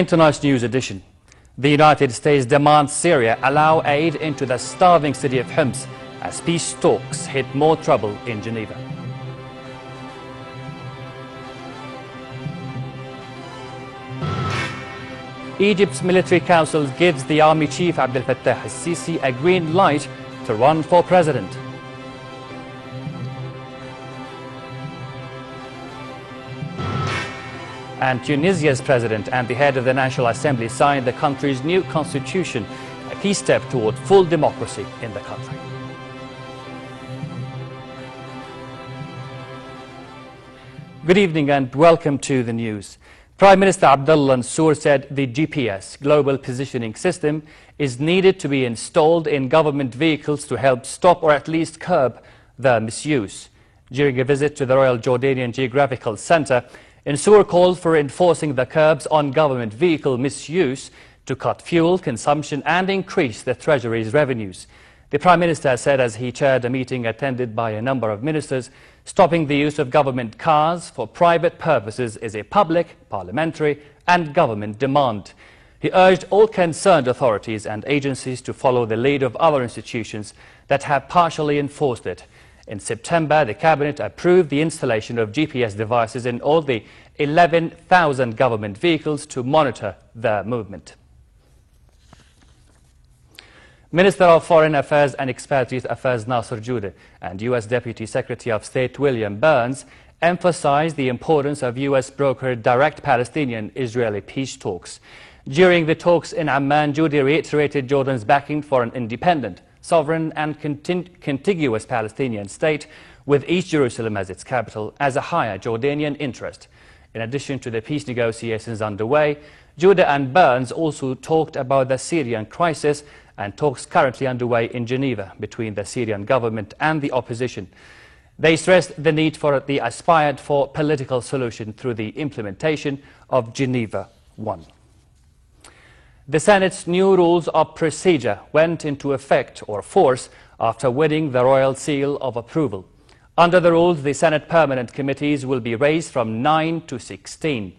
In tonight's news edition, the United States demands Syria allow aid into the starving city of Homs as peace talks hit more trouble in Geneva. Egypt's military council gives the army chief Abdel Fattah al-Sisi a green light to run for president. And Tunisia's president and the head of the National Assembly signed the country's new constitution, a key step toward full democracy in the country. Good evening and welcome to the news. Prime Minister Abdullah Mansour said the GPS, Global Positioning System, is needed to be installed in government vehicles to help stop or at least curb the misuse. During a visit to the Royal Jordanian Geographical Centre, Mansour called for enforcing the curbs on government vehicle misuse to cut fuel consumption and increase the Treasury's revenues. The Prime Minister said as he chaired a meeting attended by a number of ministers, stopping the use of government cars for private purposes is a public, parliamentary and government demand. He urged all concerned authorities and agencies to follow the lead of other institutions that have partially enforced it. In September, the Cabinet approved the installation of GPS devices in all the 11,000 government vehicles to monitor the movement. Minister of Foreign Affairs and Expatriate Affairs Nasser Judeh and U.S. Deputy Secretary of State William Burns emphasized the importance of U.S.-brokered direct Palestinian-Israeli peace talks. During the talks in Amman, Judeh reiterated Jordan's backing for an independent, sovereign and contiguous Palestinian state with East Jerusalem as its capital as a higher Jordanian interest. In addition to the peace negotiations underway, Judeh and Burns also talked about the Syrian crisis and talks currently underway in Geneva between the Syrian government and the opposition. They stressed the need for the aspired for political solution through the implementation of Geneva I. The Senate's new rules of procedure went into effect or force after winning the royal seal of approval. Under the rules, the Senate permanent committees will be raised from 9 to 16.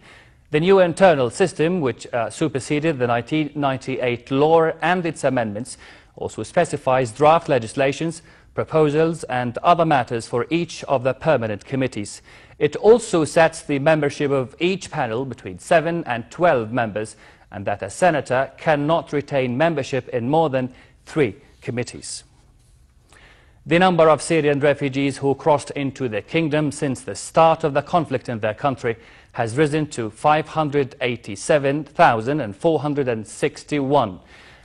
The new internal system, which superseded the 1998 law and its amendments, also specifies draft legislations, proposals and other matters for each of the permanent committees. It also sets the membership of each panel between 7 and 12 members, and that a senator cannot retain membership in more than 3 committees. The number of Syrian refugees who crossed into the kingdom since the start of the conflict in their country has risen to 587,461.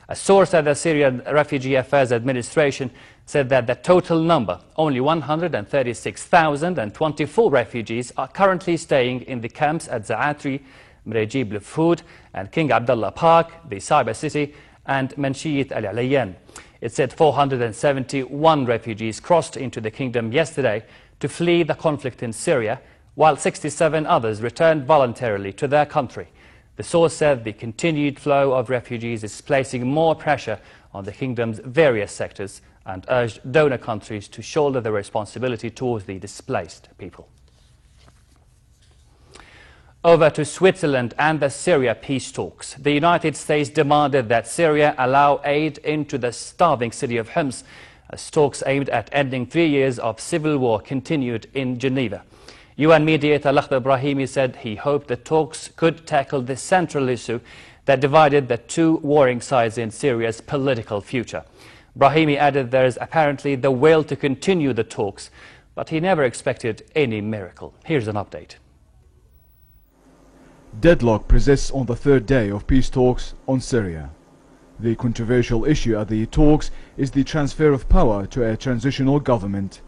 A source at the Syrian Refugee Affairs Administration said that the total number, only 136,024 refugees, are currently staying in the camps at Zaatri, Mrejib Lefhoud and King Abdullah Park, the Cyber City and Manshiyat Al-Alayan. It said 471 refugees crossed into the kingdom yesterday to flee the conflict in Syria, while 67 others returned voluntarily to their country. The source said the continued flow of refugees is placing more pressure on the kingdom's various sectors and urged donor countries to shoulder the responsibility towards the displaced people. Over to Switzerland and the Syria peace talks. The United States demanded that Syria allow aid into the starving city of Homs as talks aimed at ending 3 years of civil war continued in Geneva. UN mediator Lakhdar Brahimi said he hoped the talks could tackle the central issue that divided the two warring sides in Syria's political future. Brahimi added there is apparently the will to continue the talks, but he never expected any miracle. Here's an update. Deadlock persists on the third day of peace talks on Syria. The controversial issue at the talks is the transfer of power to a transitional government.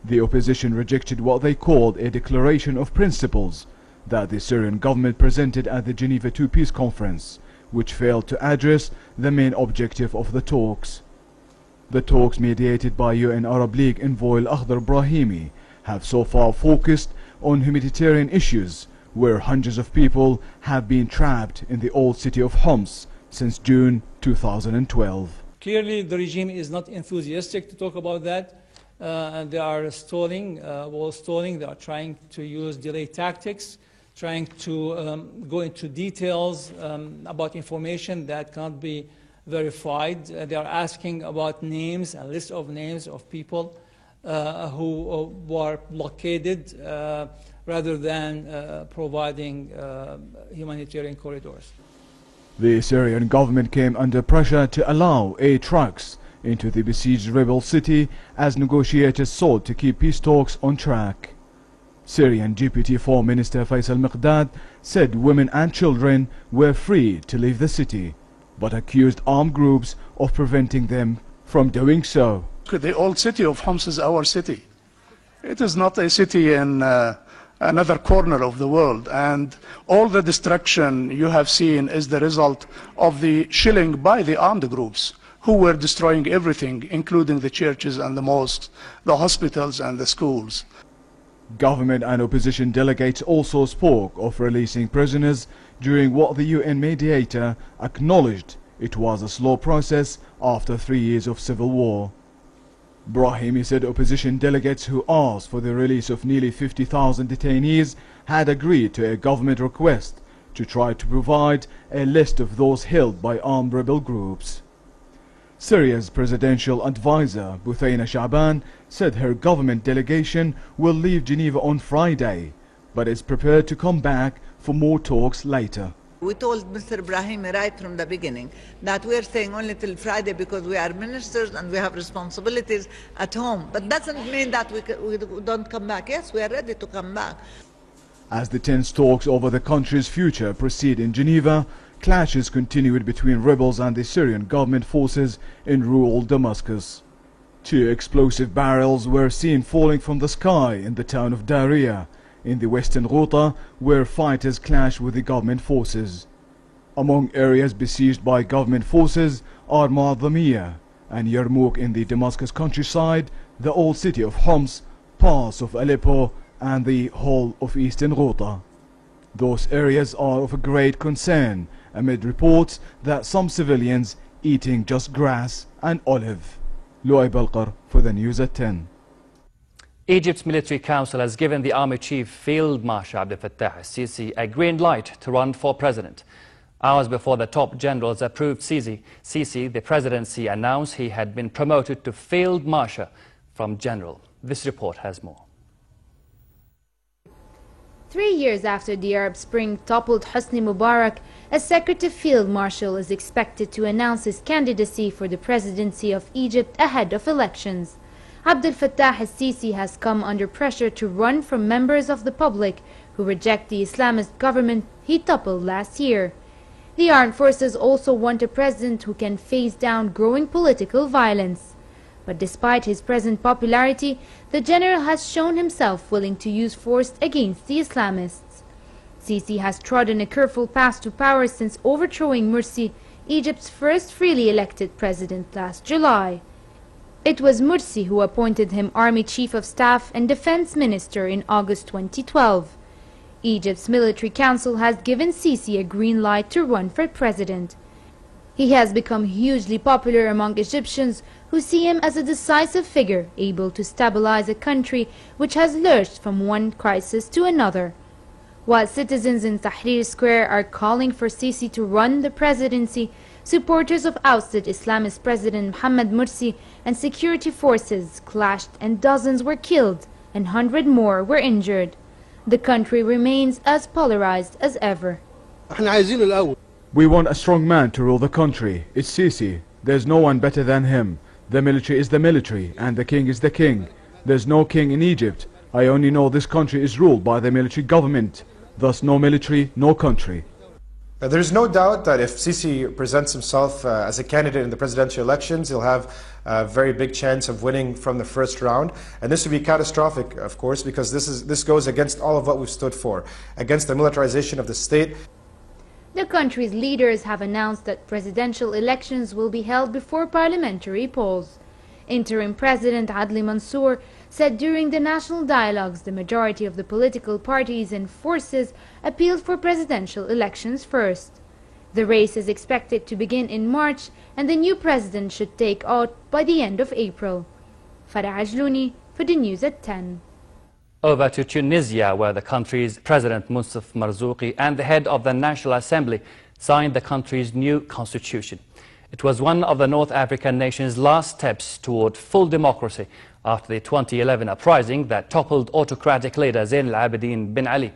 The opposition rejected what they called a declaration of principles that the Syrian government presented at the Geneva II Peace Conference, which failed to address the main objective of the talks. The talks, mediated by UN Arab League envoy Lakhdar Brahimi, have so far focused on humanitarian issues, where hundreds of people have been trapped in the old city of Homs since June 2012. Clearly, the regime is not enthusiastic to talk about that, and they are stalling, They are trying to use delay tactics trying to go into details about information that cannot be verified. They are asking about names, a list of names of people who were blockaded rather than providing humanitarian corridors. The Syrian government came under pressure to allow aid trucks into the besieged rebel city as negotiators sought to keep peace talks on track. Syrian Deputy Foreign Minister Faisal Miqdad said women and children were free to leave the city, but accused armed groups of preventing them from doing so. The old city of Homs is our city. It is not a city in another corner of the world, and all the destruction you have seen is the result of the shelling by the armed groups who were destroying everything, including the churches and the mosques, the hospitals and the schools. Government and opposition delegates also spoke of releasing prisoners during what the UN mediator acknowledged it was a slow process after 3 years of civil war. Brahimi said opposition delegates who asked for the release of nearly 50,000 detainees had agreed to a government request to try to provide a list of those held by armed rebel groups. Syria's presidential advisor, Buthayna Sha'ban, said her government delegation will leave Geneva on Friday, but is prepared to come back for more talks later. We told Mr. Brahimi right from the beginning that we're staying only till Friday because we are ministers and we have responsibilities at home. But that doesn't mean that we don't come back. Yes, we are ready to come back. As the tense talks over the country's future proceed in Geneva, clashes continued between rebels and the Syrian government forces in rural Damascus. 2 explosive barrels were seen falling from the sky in the town of Daria, in the western Ghouta, where fighters clashed with the government forces. Among areas besieged by government forces are Ma'adhamiyya and Yarmouk in the Damascus countryside, the old city of Homs, parts of Aleppo, and the whole of eastern Ghouta. Those areas are of great concern amid reports that some civilians eating just grass and olive. Luay Balqar for the news at 10. Egypt's military council has given the army chief Field Marshal Abdel Fattah al-Sisi a green light to run for president. Hours before the top generals approved Sisi, the presidency announced he had been promoted to Field Marshal from general. This report has more. 3 years after the Arab Spring toppled Hosni Mubarak, a secretive field marshal is expected to announce his candidacy for the presidency of Egypt ahead of elections. Abdel Fattah al-Sisi has come under pressure to run from members of the public who reject the Islamist government he toppled last year. The armed forces also want a president who can face down growing political violence. But despite his present popularity, the general has shown himself willing to use force against the Islamists. Sisi has trodden a careful path to power since overthrowing Morsi, Egypt's first freely elected president, last July. It was Morsi who appointed him Army Chief of Staff and Defense Minister in August 2012. Egypt's military council has given Sisi a green light to run for president. He has become hugely popular among Egyptians who see him as a decisive figure able to stabilize a country which has lurched from one crisis to another. While citizens in Tahrir Square are calling for Sisi to run the presidency, supporters of ousted Islamist President Mohamed Morsi and security forces clashed and dozens were killed and 100 more were injured. The country remains as polarized as ever. We want a strong man to rule the country. It's Sisi. There's no one better than him. The military is the military and the king is the king. There's no king in Egypt. I only know this country is ruled by the military government. Thus no military, no country. There's no doubt that if Sisi presents himself as a candidate in the presidential elections, he'll have a very big chance of winning from the first round. And this would be catastrophic, of course, because this goes against all of what we've stood for, against the militarization of the state. The country's leaders have announced that presidential elections will be held before parliamentary polls. Interim President Adli Mansour said during the national dialogues the majority of the political parties and forces appealed for presidential elections first. The race is expected to begin in March and the new president should take out by the end of April. Farah Ajlouni for the news at 10. Over to Tunisia, where the country's President Moussaf Marzouki and the head of the National Assembly signed the country's new constitution. It was one of the North African nation's last steps toward full democracy after the 2011 uprising that toppled autocratic leader Zain al-Abidine bin Ali.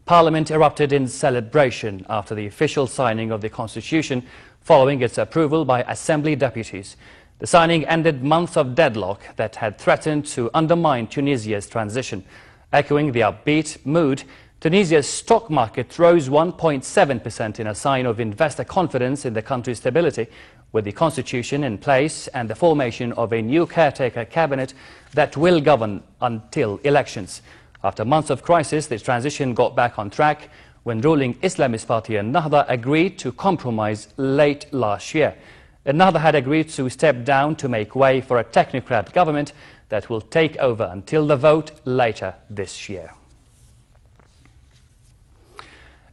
Parliament erupted in celebration after the official signing of the constitution following its approval by Assembly deputies. The signing ended months of deadlock that had threatened to undermine Tunisia's transition. Echoing the upbeat mood, Tunisia's stock market rose 1.7% in a sign of investor confidence in the country's stability, with the constitution in place and the formation of a new caretaker cabinet that will govern until elections. After months of crisis, the transition got back on track when ruling Islamist party Ennahda agreed to compromise late last year. Ennahda had agreed to step down to make way for a technocrat government that will take over until the vote later this year.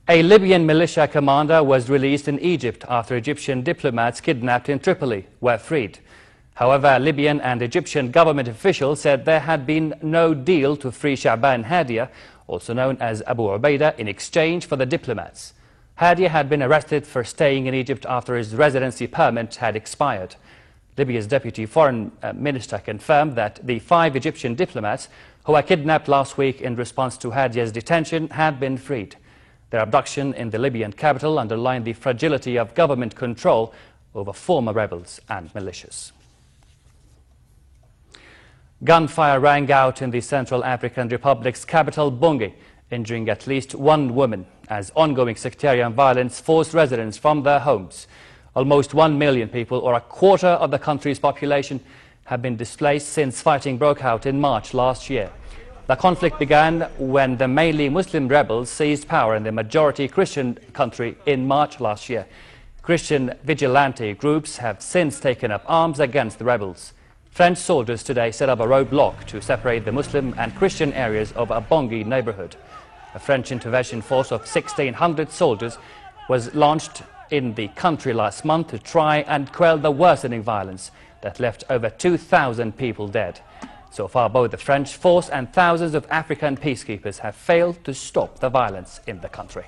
A Libyan militia commander was released in Egypt after Egyptian diplomats kidnapped in Tripoli were freed. However, Libyan and Egyptian government officials said there had been no deal to free Sha'ban Hadia, also known as Abu Ubaidah, in exchange for the diplomats. Hadia had been arrested for staying in Egypt after his residency permit had expired. Libya's deputy foreign minister confirmed that the 5 Egyptian diplomats who were kidnapped last week in response to Hadia's detention had been freed. Their abduction in the Libyan capital underlined the fragility of government control over former rebels and militias. Gunfire rang out in the Central African Republic's capital, Bangui, injuring at least 1 woman as ongoing sectarian violence forced residents from their homes. Almost 1 million people, or a quarter of the country's population, have been displaced since fighting broke out in March last year. The conflict began when the mainly Muslim rebels seized power in the majority Christian country in March last year. Christian vigilante groups have since taken up arms against the rebels. French soldiers today set up a roadblock to separate the Muslim and Christian areas of a Bangui neighborhood. A French intervention force of 1,600 soldiers was launched in the country last month to try and quell the worsening violence that left over 2,000 people dead. So far, both the French force and thousands of African peacekeepers have failed to stop the violence in the country.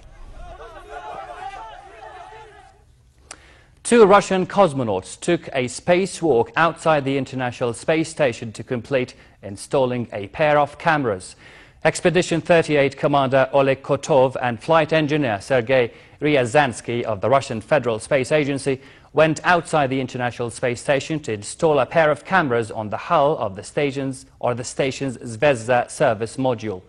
2 Russian cosmonauts took a spacewalk outside the International Space Station to complete installing a pair of cameras. Expedition 38 commander Oleg Kotov and flight engineer Sergei Ryazansky of the Russian Federal Space Agency went outside the International Space Station to install a pair of cameras on the hull of the station's Zvezda service module.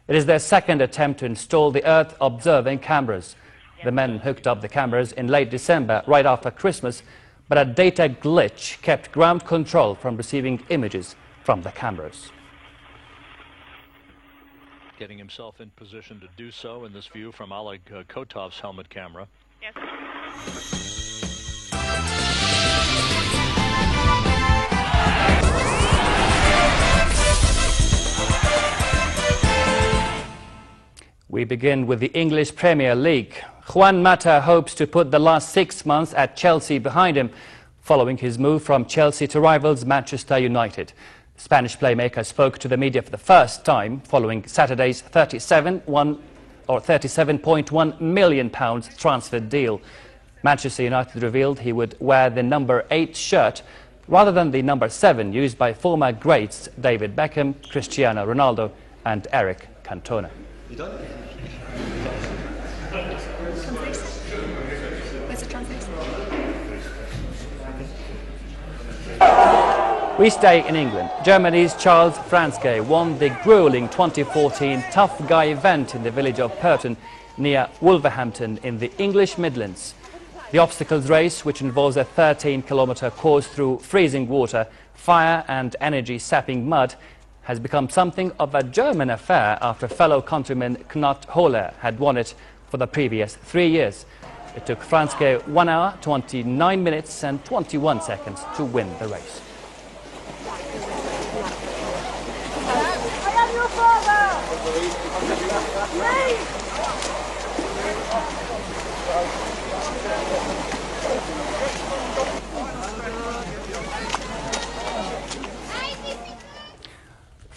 It is their second attempt to install the Earth-observing cameras. The men hooked up the cameras in late December, right after Christmas, but a data glitch kept ground control from receiving images from the cameras. Getting himself in position to do so in this view from Oleg Kotov's helmet camera. Yes. We begin with the English Premier League. Juan Mata hopes to put the last 6 months at Chelsea behind him, following his move from Chelsea to rivals Manchester United. Spanish playmaker spoke to the media for the first time following Saturday's £37.1 million transfer deal. Manchester United revealed he would wear the number 8 shirt rather than the number 7 used by former greats David Beckham, Cristiano Ronaldo and Eric Cantona. We stay in England. Germany's Charles Franzke won the grueling 2014 Tough Guy event in the village of Purton near Wolverhampton in the English Midlands. The obstacles race, which involves a 13-kilometre course through freezing water, fire and energy-sapping mud, has become something of a German affair after fellow countryman Knut Holler had won it for the previous 3 years. It took Franzke 1 hour, 29 minutes and 21 seconds to win the race.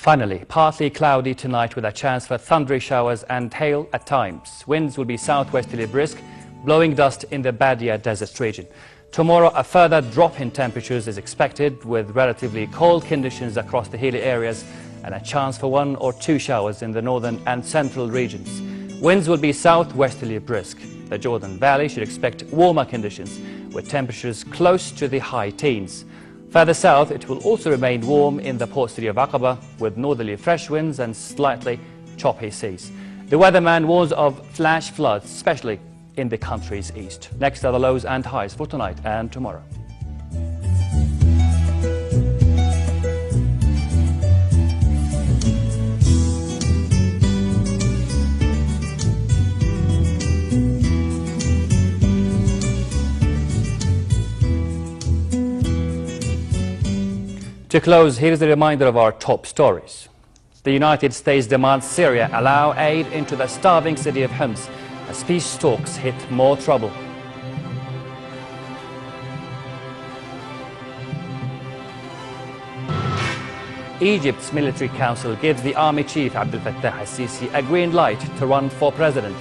Finally, partly cloudy tonight with a chance for thundery showers and hail at times. Winds will be southwesterly brisk, blowing dust in the Badia Desert region. Tomorrow, a further drop in temperatures is expected, with relatively cold conditions across the hilly areas and a chance for 1 or 2 showers in the northern and central regions. Winds will be southwesterly brisk. The Jordan Valley should expect warmer conditions, with temperatures close to the high teens. Further south, it will also remain warm in the port city of Aqaba, with northerly fresh winds and slightly choppy seas. The weatherman warns of flash floods, especially in the country's east. Next are the lows and highs for tonight and tomorrow. To close, here is a reminder of our top stories. The United States demands Syria allow aid into the starving city of Homs as peace talks hit more trouble. Egypt's military council gives the army chief Abdel Fattah al-Sisi a green light to run for president.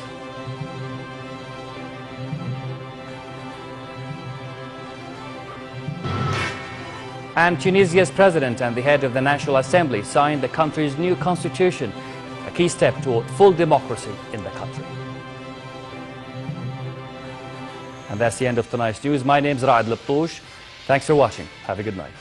And Tunisia's president and the head of the National Assembly signed the country's new constitution, a key step toward full democracy in the country. And that's the end of tonight's news. My name's Raad Laptouche. Thanks for watching. Have a good night.